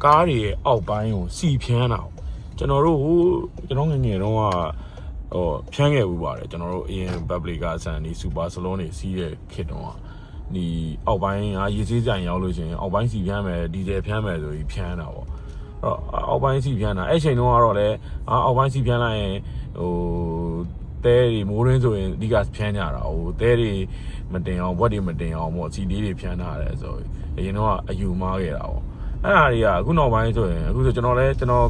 ကားတွေရဲ့အောက်ပိုင်းကိုစီဖြန်းတာကျွန်တော်တို့ငငယ်တုန်းကဖြန်းခဲ့ဘူးပါတယ်ကျွန်တော်တို့အရင် public ကဆန်ဒီ super salon တွေစီးတဲ့ခေတ်တုန်းကဒီအောက်ပိုင်းရေစေးဆိုင်ရောက်လို့ရှိရင်အောက်ပိုင်းစီဖြန်းမယ်ဒီဇယ်ဖြန်းမယ်ဆိုပြီးဖြန်းတာပေါ့အောက်ပိုင်းစီဖြန်းတာအဲ့ချိန်တုန်းကတော့လည်းအောက်ပိုင်းစီဖြန်းလိုက်ရင်တဲတွေမိုးရင်းဆိုရင်အဓိကဖြန်းကြတာတဲတွေမတင်အောင်ဘွက်တွေမတင်အောင်ပေါ့စီလေးတွေဖြန်းထားတယ်ဆိုအရင်တော့အယူမားခဲ့တာပေါ့အဲ့ဒါတွေကအခုနောက်ပိုင်းဆိုရင်အခုဆိုကျွန်တော်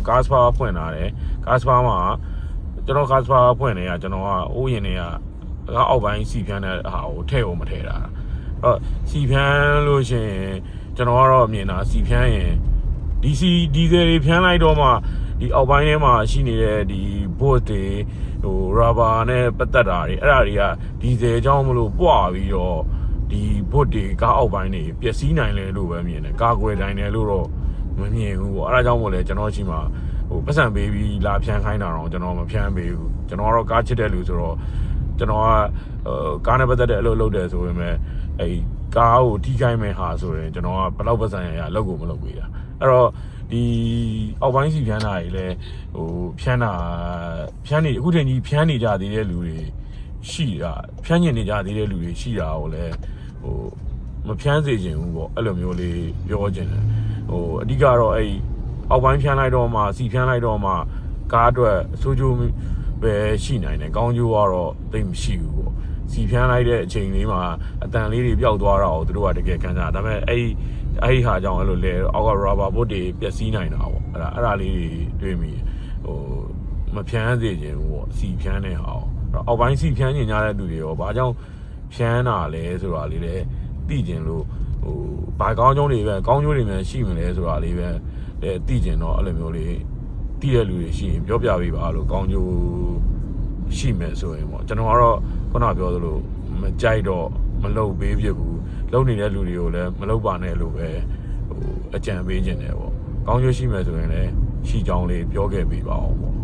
ကားစပါဖွင့်လာတယ်ကားစပါမှာကျွန်တော်ကားစပါဖွင့်နေရကျွန်တော်ကအိုးရင်တွေကအောက်ပိုင်းစီဖြန်းတဲ့ဟာကိုထည့်ဖို့မထည့်တာစီဖြန်းလို့ရှိရင်ကျွန်တော်ကတော့မြင်တာစီဖြန်းရင်ဒီဇယ်တွေဖြန်းလိုက်တော့မှဒီအောက်ပိုင်းထဲမှာရှိနေတဲ့ဒီ boat တွေrubber နဲ့ပတ်သက်တာတွေအဲ့ဒါတွေကဒီဇယ်ကြောင့်မလို့ပွားပြီးတော့ဒီ boat တွေကားအောက်ပိုင်းတွေပျက်စီးနိုင်တယ်လို့ပဲမြင်တယ်ကားကွယ်တိုင်းတယ်လို့တော့မမြင်ဘူးပေါ့အဲ့ဒါကြောင့်မို့လဲကျွန်တော်ရှိမှာပတ်စံပေးပြီးလာဖြန်းခိုင်းတာတော့ကျွန်တော်မဖြန်းပေးဘူးကျွန်တော်ကတော့ကားချစ်တဲ့လူဆိုတော့ကျွန်တော်ကကားနဲ့ပတ်သက်တဲ့အလုပ်လုပ်တယ်ဆိုပေမဲ့အဲ့ကားကိုထိခိုက်မဲ့ဟာဆိုရင်ကျွန်တော်ကဘယ်လောက်ပတ်စံရလောက်ကိုမလုပ်ပေးတာအဲ့တော့ဒီအောက်ပိုင်းစီဖြန်းတာတွေလည်းဖြန်းနေအခုတည်းကြီးဖြန်းနေကြသေးတဲ့လူတွေရှိတာဖြန်းညင်နေကြသေးတဲ့လူတွေရှိတာကိုလည်းမဖြန်းစေချင်ဘူးပေါ့အဲ့လိုမျိုးလေးပြောချင်တယ်အဓိကတော့အဲ့အောက်ပိုင်းဖြန်းလိုက်တော့မှစီဖြန်းလိုက်တော့မှကားအတွက်အဆိုးကျိုးပဲရှိနိုင်တယ်ကောင်းကျိုးကတော့သိမရှိဘူးပေါ့စီဖြန်းလိုက်တဲ့အချိန်လေးမှာအတန်လေးတွေပျောက်သွားတာကိုသူတို့ကတကယ်ခံစားဒါပေမဲ့အဲ့ဟာကြောင့်အဲ့လိုလေအောက်က rubber boat တွေပျက်စီးနိုင်တာပေါ့အဲ့ဒါလေးတွေတွေးမိမဖြန်းစေချင်ဘူးပေါ့စီဖြန်းတဲ့ဟာအောက်ပိုင်းစီဖြန်းညင်ကြတဲ့သူတွေရောဘာကြောင့်ဖြန်းတာလဲဆိုတာလေးလည်းသိကျင်လို့ဘာကောင်းကျိုးတွေပဲကောင်းကျိုးတွေများရှိမလဲဆိုတာလေးပဲသိကျင်တော့အဲ့လိုမျိုးလေးသိတဲ့လူတွေရှိရင်ပြောပြပေးပါလို့ကောင်းကျိုးရှိမယ်ဆိုရင်ပေါ့ကျွန်တော်ကတော့ခုနပြောသလိုမကြိုက်တော့မလုပ်ပေးဖြစ်ဘူးလုပ်နေတဲ့လူတွေကိုလည်းမလုပ်ပါနဲ့လို့ပဲအကြံပေးခြင်းတယ်ပေါ့ကောင်းကျိုးရှိမယ်ဆိုရင်လည်းရှိကြောင်းလေးပြောခဲ့ပေးပါအောင်ပေါ့